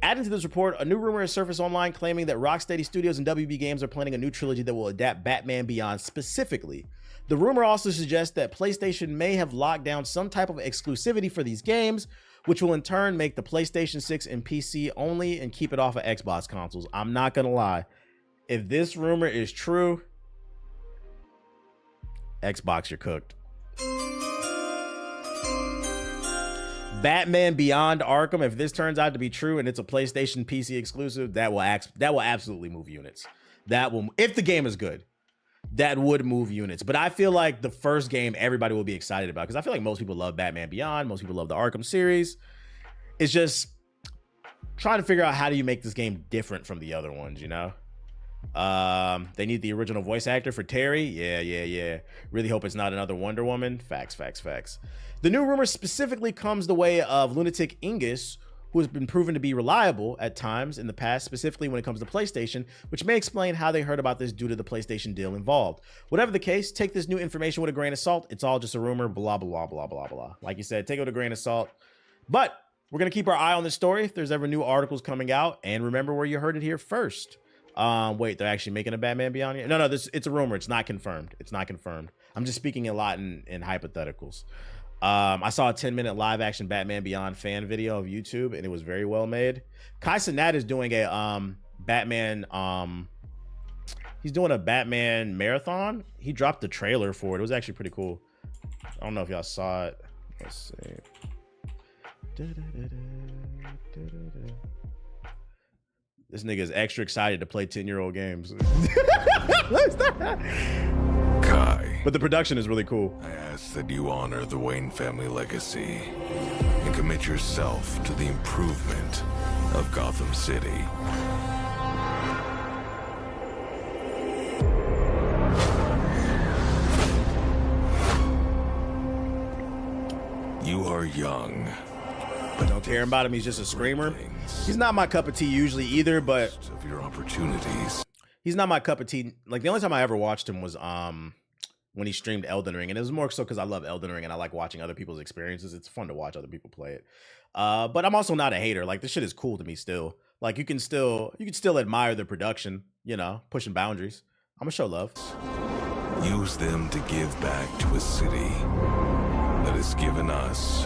Adding to this report, a new rumor has surfaced online claiming that Rocksteady Studios and WB Games are planning a new trilogy that will adapt Batman Beyond specifically. The rumor also suggests that PlayStation may have locked down some type of exclusivity for these games, which will in turn make the PlayStation 6 and PC only and keep it off of Xbox consoles. I'm not gonna lie. If this rumor is true, Xbox, you're cooked. Batman Beyond Arkham, if this turns out to be true and it's a PlayStation PC exclusive, that will absolutely move units. That will, if the game is good, that would move units. But I feel like the first game everybody will be excited about, because I feel like most people love Batman Beyond, most people love the Arkham series. It's just trying to figure out, how do you make this game different from the other ones, you know? They need the original voice actor for Terry. Yeah. Really hope it's not another Wonder Woman. Facts. The new rumor specifically comes the way of lunatic Ingus, who has been proven to be reliable at times in the past, specifically when it comes to PlayStation, which may explain how they heard about this due to the PlayStation deal involved. Whatever the case, take this new information with a grain of salt. It's all just a rumor, blah, blah, blah, blah, blah. Like you said, take it with a grain of salt. But we're going to keep our eye on this story if there's ever new articles coming out. And remember where you heard it here first. Wait, they're actually making a Batman Beyond here? No, it's a rumor. It's not confirmed. I'm just speaking a lot in hypotheticals. I saw a 10-minute live action Batman Beyond fan video of YouTube, and it was very well made. Kai Cenat is doing a Batman. He's doing a Batman marathon. He dropped the trailer for it. It was actually pretty cool. I don't know if y'all saw it. Let's see. This nigga is extra excited to play 10-year-old games. Kai. But the production is really cool. I ask that you honor the Wayne family legacy and commit yourself to the improvement of Gotham City. You are young. But don't care about him. He's just a screamer. He's not my cup of tea usually either, but of your opportunities. He's not my cup of tea. Like the only time I ever watched him was when he streamed Elden Ring, and it was more so because I love Elden Ring and I like watching other people's experiences. It's fun to watch other people play it. But I'm also not a hater. Like this shit is cool to me still. Like you can still admire the production, you know, pushing boundaries. I'm gonna show love. Use them to give back to a city that has given us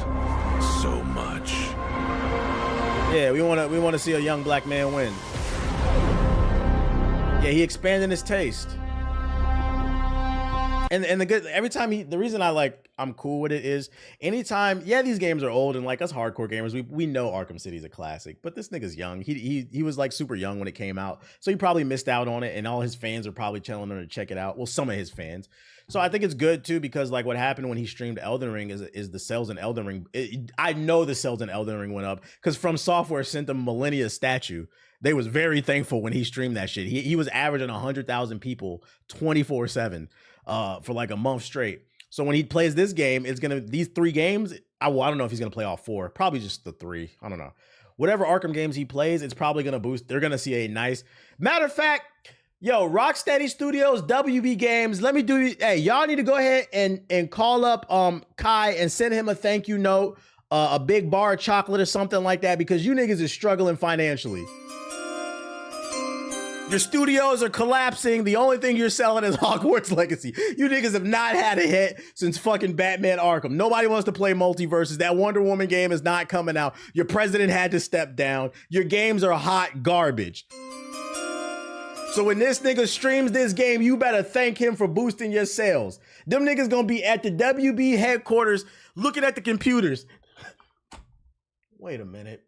so much. Yeah, we want to see a young black man win. Yeah, he expanded his taste. And the good every time the reason I'm cool with it is anytime, yeah, these games are old and like us hardcore gamers, we know Arkham City is a classic, but this nigga's young. He was like super young when it came out. So he probably missed out on it and all his fans are probably telling him to check it out. Well, some of his fans. So I think it's good too, because like what happened when he streamed Elden Ring is the sales in Elden Ring. I know the sales in Elden Ring went up because From Software sent them Millennia statue. They was very thankful when he streamed that shit. He was averaging 100,000 people 24/7 for like a month straight. So when he plays this game, these 3 games. I don't know if he's gonna play all 4. Probably just the 3. I don't know. Whatever Arkham games he plays, it's probably gonna boost. They're gonna see a nice. Matter of fact. Yo, Rocksteady Studios, WB Games, hey, y'all need to go ahead and call up Kai and send him a thank you note, a big bar of chocolate or something like that, because you niggas is struggling financially. Your studios are collapsing. The only thing you're selling is Hogwarts Legacy. You niggas have not had a hit since fucking Batman Arkham. Nobody wants to play multiverses. That Wonder Woman game is not coming out. Your president had to step down. Your games are hot garbage. So when this nigga streams this game, you better thank him for boosting your sales. Them niggas gonna be at the WB headquarters looking at the computers. Wait a minute.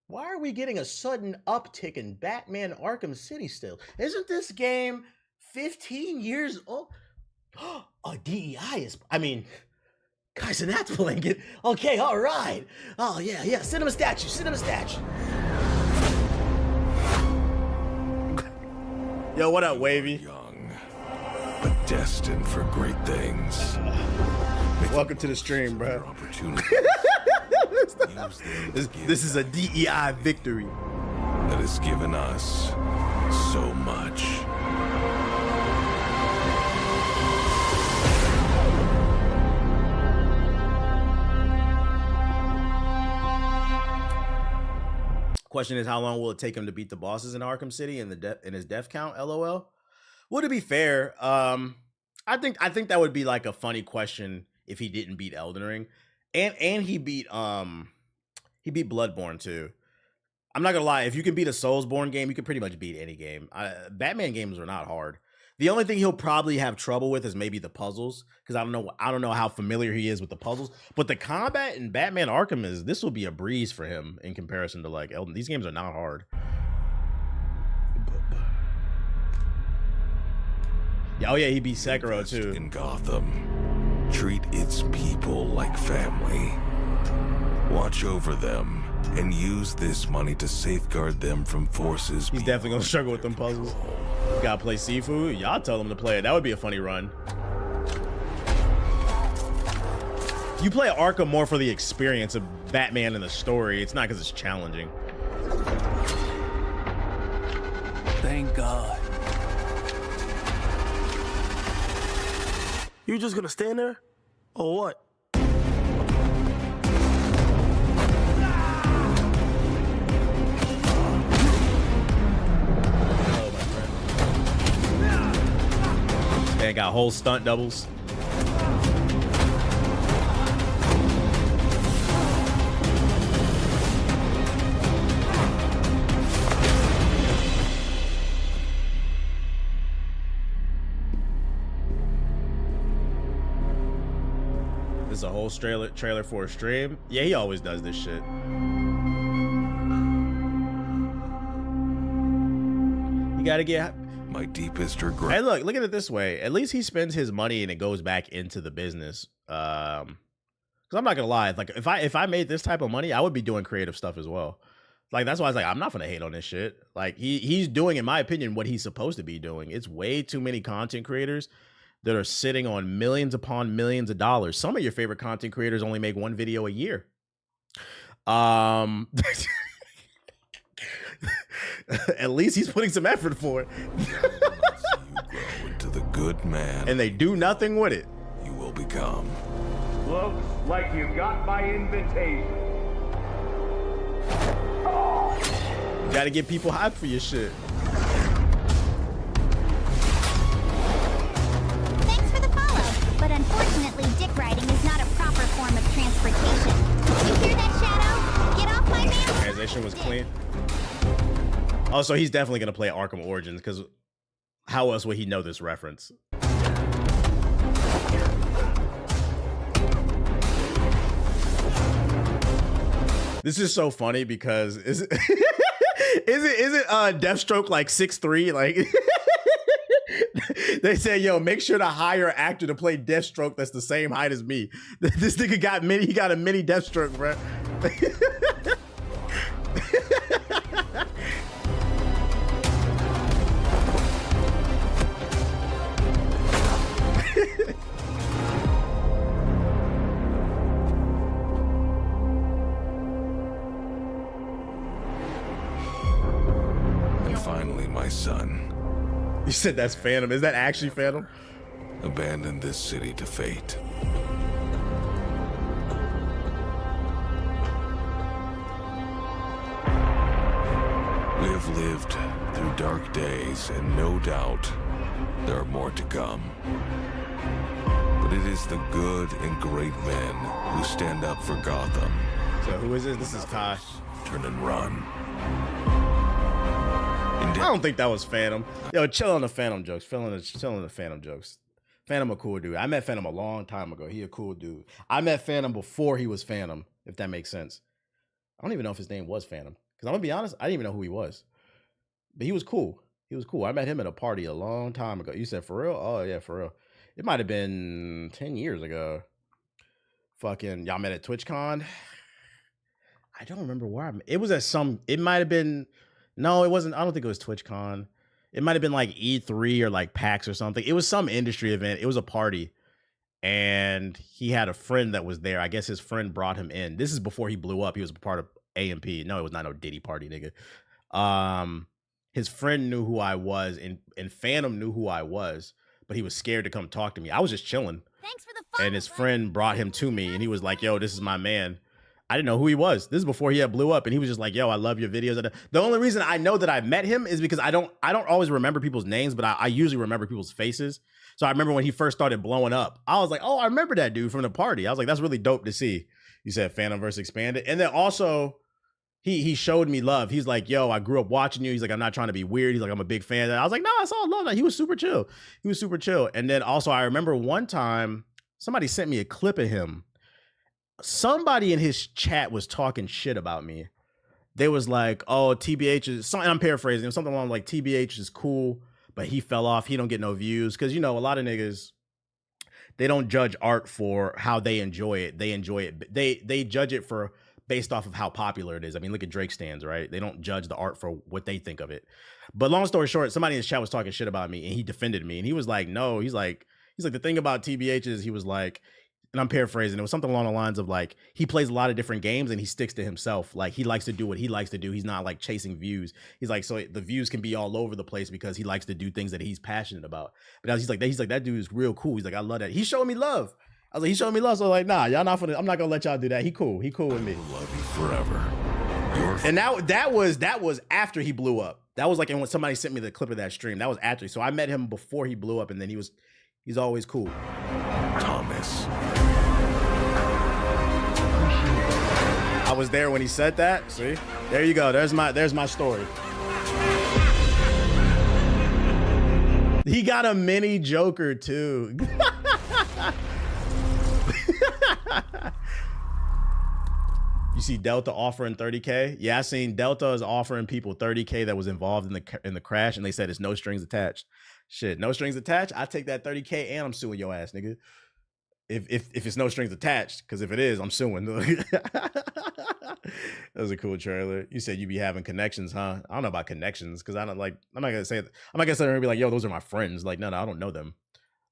Why are we getting a sudden uptick in Batman Arkham City still? Isn't this game 15 years old? Oh, DEI is, guys, and that's playing it. Okay, all right. Oh, yeah. Send him a statue. Yo, what up, Wavy? Young, but destined for great things. Welcome to the stream, bro. This is a DEI victory that has given us so much. Question is, how long will it take him to beat the bosses in Arkham City and in his death count? LOL. Well, to be fair, I think that would be like a funny question if he didn't beat Elden Ring, and he beat Bloodborne too. I'm not gonna lie, if you can beat a Soulsborne game, you can pretty much beat any game. Batman games are not hard. The only thing he'll probably have trouble with is maybe the puzzles, because I don't know how familiar he is with the puzzles. But the combat in Batman Arkham this will be a breeze for him in comparison to like Elden. These games are not hard. Yeah, oh yeah, he beat Sekiro too. In Gotham, treat its people like family. Watch over them and use this money to safeguard them from forces. He's definitely gonna struggle with them puzzles. You gotta play Seafood. Y'all tell him to play it. That would be a funny run. You play Arkham more for the experience of Batman and the story. It's not because it's challenging. Thank God. You just gonna stand there? Or what? Man got whole stunt doubles. This is a whole trailer for a stream. Yeah, he always does this shit. You gotta get my deepest regret. Hey, look at it this way. At least he spends his money and it goes back into the business. Because I'm not gonna lie, like if I made this type of money, I would be doing creative stuff as well. Like that's why I was like, I'm not gonna hate on this shit. Like he's doing, in my opinion, what he's supposed to be doing. It's way too many content creators that are sitting on millions upon millions of dollars. Some of your favorite content creators only make one video a year. At least he's putting some effort for it. You grow into the good man, and they do nothing with it. You will become. Looks like you got my invitation. You gotta get people hyped for your shit. Thanks for the follow, but unfortunately, dick riding is not a proper form of transportation. You hear that, Shadow? Get off my man. Transition was clean. Oh, so he's definitely gonna play Arkham Origins, because how else would he know this reference? This is so funny because is it Deathstroke like 6'3"? Like they say, yo, make sure to hire an actor to play Deathstroke that's the same height as me. This nigga got he got a mini Deathstroke, bro. Son. You said that's Phantom. Is that actually Phantom? Abandon this city to fate. We have lived through dark days, and no doubt there are more to come. But it is the good and great men who stand up for Gotham. So who is this? This is Kai. Turn and run. I don't think that was Phantom. Yo, chill on the Phantom jokes. Chill on the Phantom jokes. Phantom a cool dude. I met Phantom a long time ago. He a cool dude. I met Phantom before he was Phantom, if that makes sense. I don't even know if his name was Phantom. Because I'm going to be honest, I didn't even know who he was. But he was cool. He was cool. I met him at a party a long time ago. You said for real? Oh, yeah, for real. It might have been 10 years ago. Fucking, y'all met at TwitchCon? I don't remember where I met. It was at some, it might have been... No, it wasn't. I don't think it was TwitchCon. It might have been like E3 or like PAX or something. It was some industry event. It was a party. And he had a friend that was there. I guess his friend brought him in. This is before he blew up. He was a part of AMP. No, it was not no Diddy party, nigga. His friend knew who I was, and Phantom knew who I was, but he was scared to come talk to me. I was just chilling. Thanks for the follow, and his friend brought him to me, and he was like, yo, this is my man. I didn't know who he was. This is before he had blew up, and he was just like, yo, I love your videos. The only reason I know that I met him is because I don't always remember people's names, but I usually remember people's faces. So I remember when he first started blowing up, I was like, oh, I remember that dude from the party. I was like, that's really dope to see. You said Phantom versus Expanded. And then also he showed me love. He's like, yo, I grew up watching you. He's like, I'm not trying to be weird. He's like, I'm a big fan. I was like, no, I saw love. He was super chill. He was super chill. And then also I remember one time somebody sent me a clip of him. Somebody in his chat was talking shit about me. They was like, oh, TBH is something, I'm paraphrasing, something along like TBH is cool, but he fell off. He don't get no views. Cause you know, a lot of niggas, they don't judge art for how they enjoy it. They enjoy it. They judge it for based off of how popular it is. I mean, look at Drake stands, right? They don't judge the art for what they think of it. But long story short, somebody in his chat was talking shit about me and he defended me. And he was like, no, he's like, the thing about TBH is he was like, and I'm paraphrasing, it was something along the lines of like, he plays a lot of different games and he sticks to himself. Like he likes to do what he likes to do. He's not like chasing views. He's like, so the views can be all over the place because he likes to do things that he's passionate about. But he's like, that dude is real cool. He's like, I love that. He showed me love. I was like, he showed me love. So I'm like, nah, y'all not I'm not gonna let y'all do that. He cool with me. I love you forever. And that was after he blew up. That was like when somebody sent me the clip of that stream. That was after. So I met him before he blew up, and then he's always cool. Thomas. I was there when he said that. See? There you go. There's my story. He got a mini Joker too. You see Delta offering 30K? Yeah, I seen Delta is offering people 30K that was involved in the crash, and they said it's no strings attached. Shit, no strings attached. I take that 30K and I'm suing your ass, nigga. If it's no strings attached, because if it is, I'm suing. That was a cool trailer. You said you be having connections, huh? I don't know about connections, because I'm not gonna say it. I'm not gonna sit there and be like, yo, those are my friends. Like, no, I don't know them.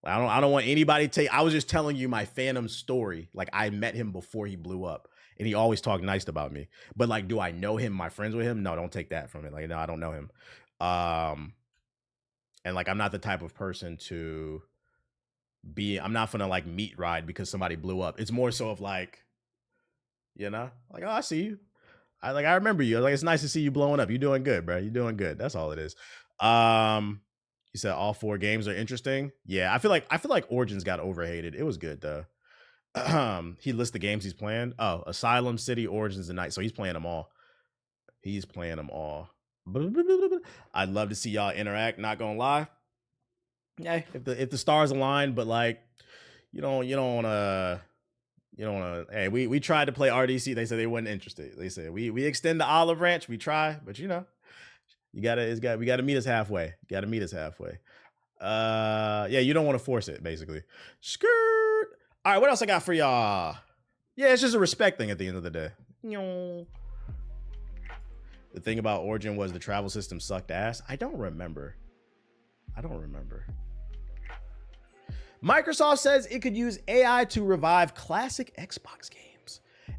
Like, I don't want anybody to take. I was just telling you my Phantom story. Like, I met him before he blew up. And he always talked nice about me. But like, do I know him? My friends with him? No, don't take that from it. Like, no, I don't know him. And like, I'm not the type of person to be. I'm not gonna like meet ride because somebody blew up. It's more so of like, you know, like, oh, I see you. I remember you. Like, it's nice to see you blowing up. You're doing good, bro. You're doing good. That's all it is. You said all 4 games are interesting. Yeah, I feel like Origins got overhated. It was good though. He lists the games he's playing. Oh, Asylum, City, Origins, and Night. So he's playing them all. I'd love to see y'all interact. Not gonna lie. Yeah, if the stars align, but like, you don't wanna. Hey, we tried to play RDC. They said they wasn't interested. They said we extend the olive branch. We try, but you know, we gotta meet us halfway. Yeah, you don't want to force it, basically. Skirt. All right, what else I got for y'all? Yeah, it's just a respect thing at the end of the day. The thing about Origin was the travel system sucked ass. I don't remember. Microsoft says it could use AI to revive classic Xbox games.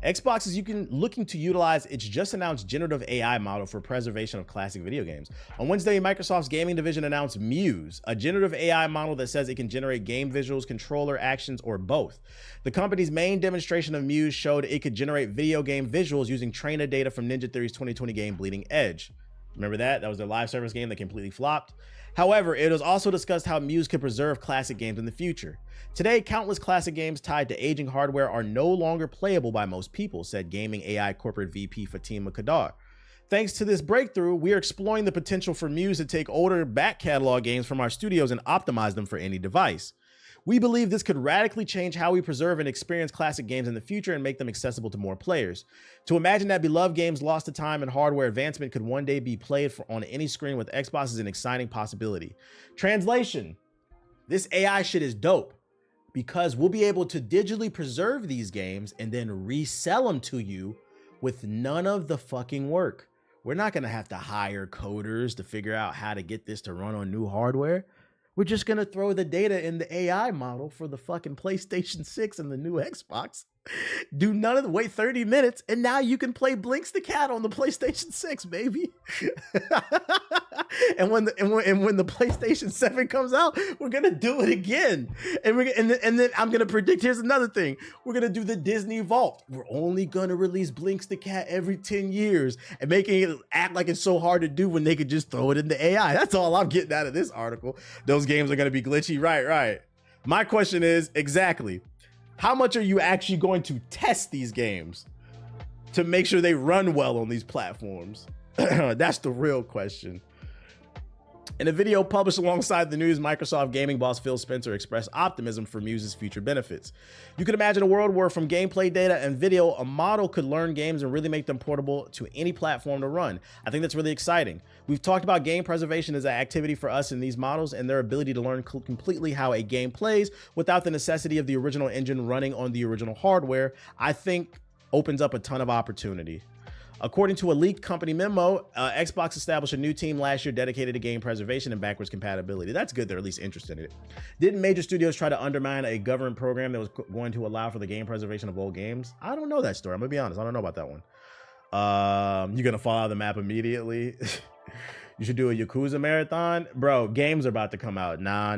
Xbox is looking to utilize its just announced generative AI model for preservation of classic video games. On Wednesday, Microsoft's gaming division announced Muse, a generative AI model that says it can generate game visuals, controller actions, or both. The company's main demonstration of Muse showed it could generate video game visuals using trainer data from Ninja Theory's 2020 game Bleeding Edge. Remember that? That was their live service game that completely flopped. However, it was also discussed how Muse could preserve classic games in the future. Today, countless classic games tied to aging hardware are no longer playable by most people, said gaming AI corporate VP Fatima Kadar. Thanks to this breakthrough, we are exploring the potential for Muse to take older back catalog games from our studios and optimize them for any device. We believe this could radically change how we preserve and experience classic games in the future and make them accessible to more players. To imagine that beloved games lost to time and hardware advancement could one day be played on any screen with Xbox is an exciting possibility. Translation: this AI shit is dope because we'll be able to digitally preserve these games and then resell them to you with none of the fucking work. We're not gonna have to hire coders to figure out how to get this to run on new hardware. We're just going to throw the data in the AI model for the fucking PlayStation 6 and the new Xbox. Do none of the wait 30 minutes, and now you can play Blinks the Cat on the PlayStation 6, baby. and when the PlayStation 7 comes out, we're gonna do it again. And then I'm gonna predict. Here's another thing: we're gonna do the Disney Vault. We're only gonna release Blinks the Cat every 10 years, and making it act like it's so hard to do when they could just throw it in the AI. That's all I'm getting out of this article. Those games are gonna be glitchy, right? My question is exactly: how much are you actually going to test these games to make sure they run well on these platforms? That's the real question. In a video published alongside the news, Microsoft gaming boss Phil Spencer expressed optimism for Muse's future benefits. You could imagine a world where from gameplay data and video, a model could learn games and really make them portable to any platform to run. I think that's really exciting. We've talked about game preservation as an activity for us in these models and their ability to learn completely how a game plays without the necessity of the original engine running on the original hardware. I think opens up a ton of opportunity. According to a leaked company memo, Xbox established a new team last year dedicated to game preservation and backwards compatibility. That's good. They're at least interested in it. Didn't major studios try to undermine a government program that was going to allow for the game preservation of old games? I don't know that story. I'm gonna be honest. I don't know about that one. You're gonna fall out of the map immediately. You should do a Yakuza marathon. Bro, games are about to come out. Nah.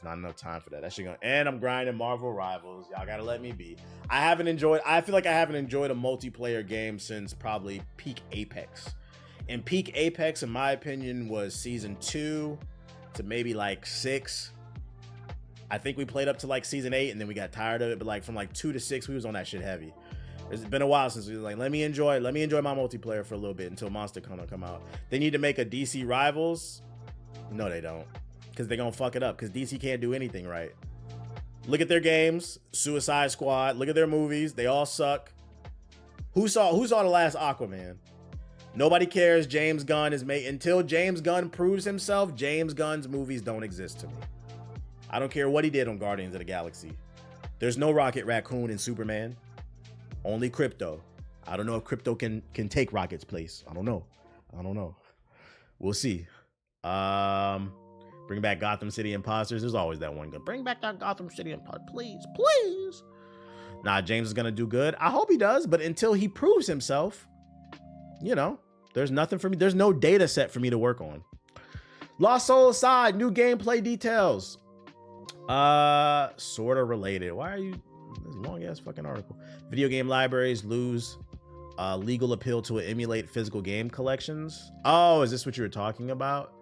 Not enough time for that. That shit gonna, and I'm grinding Marvel Rivals. Y'all gotta let me be. I feel like I haven't enjoyed a multiplayer game since probably Peak Apex. And Peak Apex, in my opinion, was season 2 to maybe like 6. I think we played up to like season 8 and then we got tired of it. But like from like 2 to 6, we was on that shit heavy. It's been a while since we was like, let me enjoy my multiplayer for a little bit until Monster Hunter come out. They need to make a DC Rivals. No, they don't. Because they're going to fuck it up. Because DC can't do anything right. Look at their games. Suicide Squad. Look at their movies. They all suck. Who saw the last Aquaman? Nobody cares. James Gunn is made until James Gunn proves himself. James Gunn's movies don't exist to me. I don't care what he did on Guardians of the Galaxy. There's no Rocket Raccoon in Superman. Only Crypto. I don't know if Crypto can take Rocket's place. I don't know. We'll see. Bring back Gotham City Imposters. There's always that one. Bring back that Gotham City Imposters, please. Nah, James is gonna do good. I hope he does, but until he proves himself, you know, there's nothing for me. There's no data set for me to work on. Lost Soul aside, new gameplay details. Sort of related. Why are you this long ass fucking article? Video game libraries lose legal appeal to emulate physical game collections. Oh, is this what you were talking about?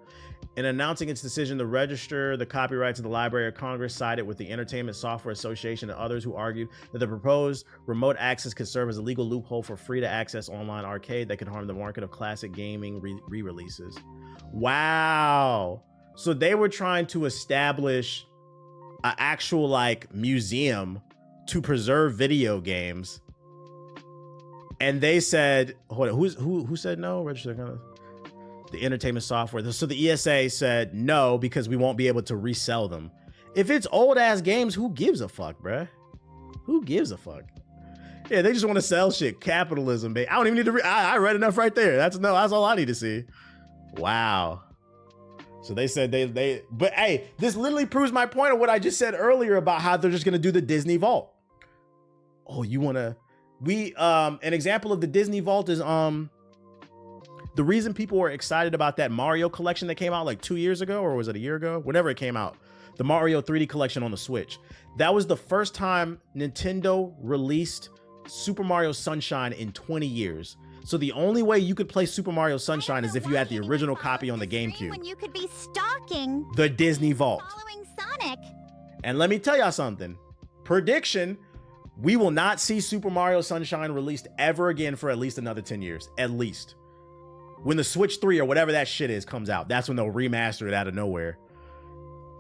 In announcing its decision to register the copyrights of the Library of Congress, sided with the Entertainment Software Association and others who argued that the proposed remote access could serve as a legal loophole for free-to-access online arcade that could harm the market of classic gaming re-releases. Wow. So they were trying to establish an actual like museum to preserve video games. And they said, hold on, who said no? Register kind of the Entertainment Software. So the ESA said no because we won't be able to resell them. If it's old ass games, who gives a fuck, bruh? Who gives a fuck? Yeah, they just want to sell shit. Capitalism, babe. I don't even need to I read enough right there. That's all I need to see. Wow. So they said but hey, this literally proves my point of what I just said earlier about how they're just gonna do the Disney Vault. Oh, you wanna an example of the Disney Vault is the reason people were excited about that Mario collection that came out like 2 years ago, or was it a year ago? Whenever it came out, the Mario 3D collection on the Switch. That was the first time Nintendo released Super Mario Sunshine in 20 years. So the only way you could play Super Mario Sunshine is if you had the original copy on the GameCube. When you could be stalking the Disney Vault. Following Sonic. And let me tell y'all something. Prediction, we will not see Super Mario Sunshine released ever again for at least another 10 years. At least. When the Switch 3 or whatever that shit is comes out, that's when they'll remaster it out of nowhere.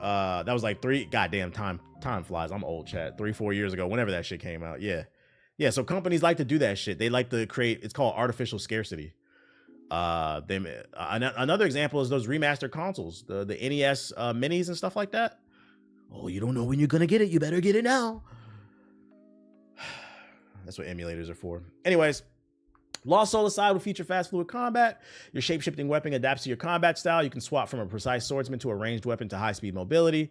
That was like goddamn time flies. I'm old, chat. 3-4 years ago, whenever that shit came out. Yeah. So companies like to do that shit. They like to create, it's called artificial scarcity. Another example is those remastered consoles, the NES minis and stuff like that. Oh, you don't know when you're gonna get it. You better get it now. That's what emulators are for. Anyways, Lost Soul aside will feature fast fluid combat. Your shape-shifting weapon adapts to your combat style. You can swap from a precise swordsman to a ranged weapon to high-speed mobility.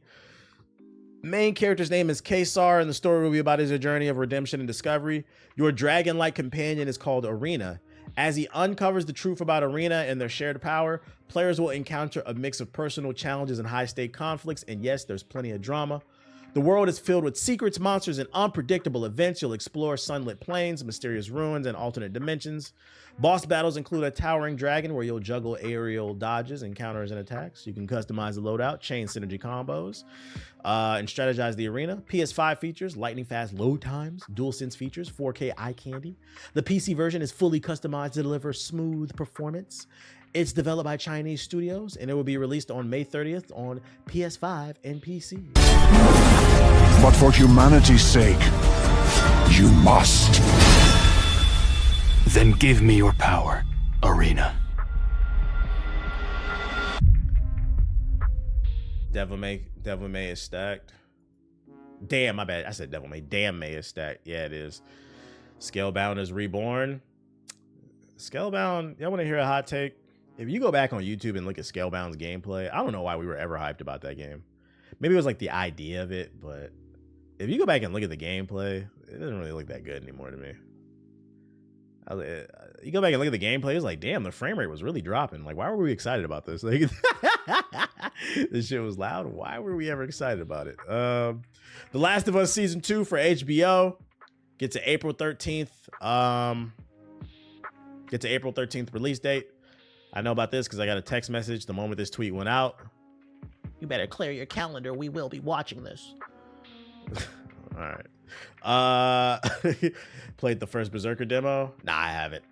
Main character's name is Kesar, and the story will be about his journey of redemption and discovery. Your dragon-like companion is called Arena. As he uncovers the truth about Arena and their shared power, players will encounter a mix of personal challenges and high-stake conflicts, and yes, there's plenty of drama. The world is filled with secrets, monsters, and unpredictable events. You'll explore sunlit plains, mysterious ruins, and alternate dimensions. Boss battles include a towering dragon where you'll juggle aerial dodges, encounters, and attacks. You can customize the loadout, chain synergy combos, and strategize the arena. PS5 features lightning fast load times, DualSense features, 4K eye candy. The PC version is fully customized to deliver smooth performance. It's developed by Chinese studios, and it will be released on May 30th on PS5 and PC. But for humanity's sake, you must. Then give me your power, Arena. Devil May is stacked. Damn, my bad. I said Devil May. Damn, May is stacked. Yeah, it is. Scalebound is reborn. Scalebound, y'all want to hear a hot take? If you go back on YouTube and look at Scalebound's gameplay, I don't know why we were ever hyped about that game. Maybe it was like the idea of it, but if you go back and look at the gameplay, it doesn't really look that good anymore to me. You go back and look at the gameplay, it's like, damn, the frame rate was really dropping. Like, why were we excited about this? Like, this shit was loud. Why were we ever excited about it? The Last of Us Season 2 for HBO. Get to April 13th. Get to April 13th release date. I know about this because I got a text message the moment this tweet went out. You better clear your calendar. We will be watching this. All right. Played the first Berserker demo. Nah, I haven't.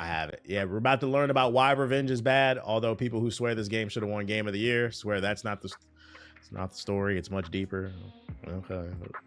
Yeah, we're about to learn about why revenge is bad. Although people who swear this game should have won Game of the Year swear that's not the story. It's much deeper. Okay.